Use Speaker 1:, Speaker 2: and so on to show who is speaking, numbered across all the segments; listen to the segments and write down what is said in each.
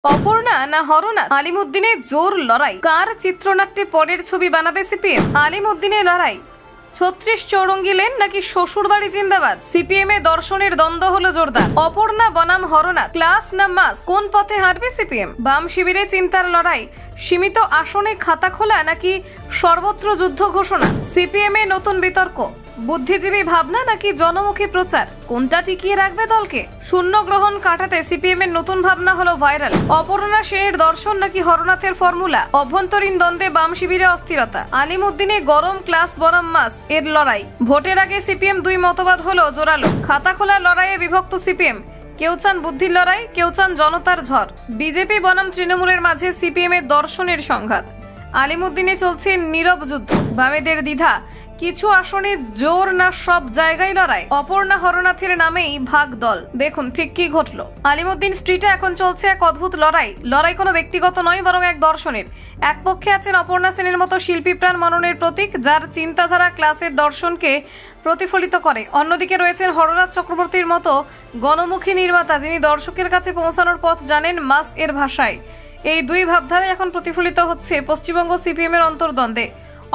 Speaker 1: অপর্ণা না হরনাথ, আলিমুদ্দিনের জোর লড়াই। কার চিত্রনাট্যে পরের ছবি বানাবে সিপিএম? আলিমুদ্দিনের লড়াই ৩৬ চৌরঙ্গি লেন নাকি শ্বশুরবাড়ি জিন্দাবাদ? সিপিএম এ দর্শনের দ্বন্দ্ব হলো জোরদার। অপর্ণা বনাম হরনাথ, ক্লাস না মাস, কোন পথে হাঁটবে সিপিএম? বাম শিবিরে চিন্তার লড়াই, সীমিত আসনে খাতা খোলা নাকি সর্বত্র যুদ্ধ ঘোষণা? সিপিএম এ নতুন বিতর্ক, বুদ্ধিজীবী ভাবনা নাকি জনমুখী প্রচার? কোনটা টিকিয়ে রাখবে দলকে? শূন্য গ্রহণ কাটাতে সিপিএম এর নতুন ভাবনা হলো ভাইরাল। অপর্ণা সেনের দর্শন নাকি হরনাথের ফর্মুলা? অভ্যন্তরীণ দ্বন্দ্বে বাম শিবিরে অস্থিরতা। আলিমুদ্দিনে গরম ক্লাস বনাম মাস এর লড়াই। ভোটের আগে সিপিএম দুই মতবাদ হলো জোরালো। খাতা খোলা লড়াইয়ে বিভক্ত সিপিএম, কেউ চান বুদ্ধির লড়াই, কেউ চান জনতার ঝড়। বিজেপি বনাম তৃণমূলের মাঝে সিপিএম এর দর্শনের সংঘাত। আলিমুদ্দিনে চলছে নীরব যুদ্ধ, বামেদের দ্বিধা, কিছু আসনে জোর না সব জায়গায় লড়াই। অপর্ণা হরনাথের নামেই ভাগ দল। দেখুন ঠিক কি ঘটলো। আলিমুদ্দিন স্ট্রিটে এখন চলছে এক অদ্ভুত লড়াই কোনো ব্যক্তিগত নয়, বরং এক দর্শনের। এক পক্ষে আছেন অপর্ণা সেনের মতো শিল্পী প্রাণ মননের প্রতীক, যার চিন্তাধারা ক্লাসের দর্শনকে প্রতিফলিত করে। অন্যদিকে রয়েছেন হরনাথ চক্রবর্তীর মতো গণমুখী নির্মাতা, যিনি দর্শকের কাছে পৌঁছানোর পথ জানেন মাস এর ভাষায়। এই দুই ভাবধারায় এখন প্রতিফলিত হচ্ছে পশ্চিমবঙ্গ সিপিএম এর অন্তর্দ্বন্দ্বে।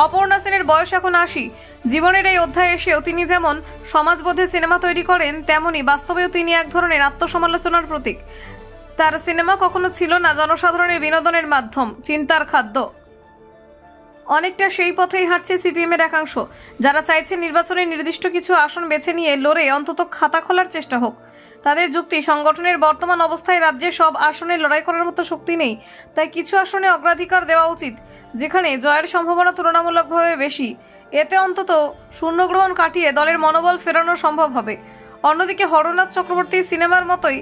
Speaker 1: অপর্ণা সেনের বয়স এখন ৮০। জীবনের এই অধ্যায়ে এসেও তিনি যেমন সমাজবোধে সিনেমা তৈরি করেন, তেমনি বাস্তবেও তিনি এক ধরনের আত্মসমালোচনার প্রতীক। তার সিনেমা কখনো ছিল না জনসাধারণের বিনোদনের মাধ্যম, চিন্তার খাদ্য। অনেকটা সেই পথেই হাঁটছে সিপিএম এর একাংশ, যারা চাইছে নির্বাচনে নির্দিষ্ট কিছু আসন বেছে নিয়ে লড়ে অন্তত খাতা খোলার চেষ্টা হোক। তাদের যুক্তি, সংগঠনের বর্তমান অবস্থায় রাজ্যে সব আসনে লড়াই করার মতো শক্তি নেই, তাই কিছু আসনে অগ্রাধিকার দেওয়া উচিত যেখানে জয়ের সম্ভাবনা তুলনামূলকভাবে বেশি। এতে অন্তত শূন্যগ্রহণ কাটিয়ে দলের মনোবল ফেরানো সম্ভব হবে। অন্যদিকে হরনাথ চক্রবর্তীর সিনেমার মতোই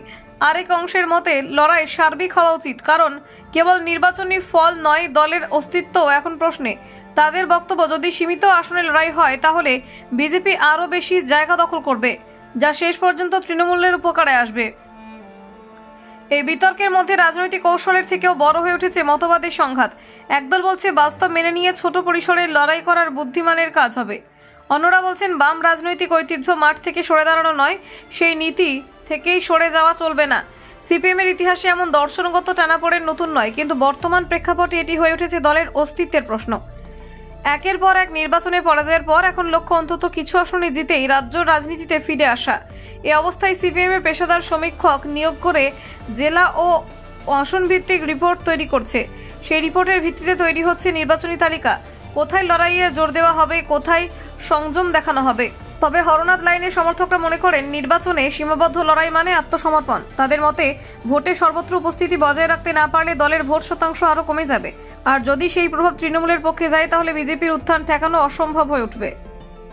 Speaker 1: আরেক অংশের মতে লড়াই সার্বিক হওয়া উচিত, কারণ কেবল নির্বাচনী ফল নয়, দলের অস্তিত্ব এখন প্রশ্নে। তাদের বক্তব্য, যদি সীমিত আসনে লড়াই হয় তাহলে বিজেপি আরও বেশি জায়গা দখল করবে, যা শেষ পর্যন্ত তৃণমূলের উপকারে আসবে। এই বিতর্কের মধ্যে রাজনৈতিক কৌশলের থেকেও বড় হয়ে উঠেছে মতবাদের সংঘাত। একদল বলছে বাস্তব মেনে নিয়ে ছোট পরিসরে লড়াই করার বুদ্ধিমানের কাজ হবে। অন্যরা বলছেন বাম রাজনৈতিক ঐতিহ্য মাঠ থেকে সরে দাঁড়ানো নয়, সেই নীতি থেকেই সরে যাওয়া চলবে না। সিপিএম এর ইতিহাসে এমন দর্শনগত টানাপোড়েন নতুন নয়, কিন্তু বর্তমান প্রেক্ষাপটে এটি হয়ে উঠেছে দলের অস্তিত্বের প্রশ্ন। একের পর এক নির্বাচনে পরাজয়ের পর এখন লক্ষ্য অন্তত কিছু আসনে জিতেই রাজ্য রাজনীতিতে ফিরে আসা। এ অবস্থায় সিপিএম এর পেশাদার সমীক্ষক নিয়োগ করে জেলা ও আসন ভিত্তিক রিপোর্ট তৈরি করছে। সেই রিপোর্টের ভিত্তিতে তৈরি হচ্ছে নির্বাচনী তালিকা। কোথায় লড়াইয়ে জোর দেওয়া হবে, কোথায় সংযম দেখানো হবে। তবে হরনাথ লাইনের সমর্থকরা মনে করেন নির্বাচনে সীমাবদ্ধ লড়াই মানে আত্মসমর্পণ। তাদের মতে ভোটে সর্বত্র উপস্থিতি বজায় রাখতে না পারলে দলের ভোট শতাংশ আরও কমে যাবে, আর যদি সেই প্রভাব তৃণমূলের পক্ষে যায় তাহলে বিজেপির উত্থান ঠেকানো অসম্ভব হয়ে উঠবে।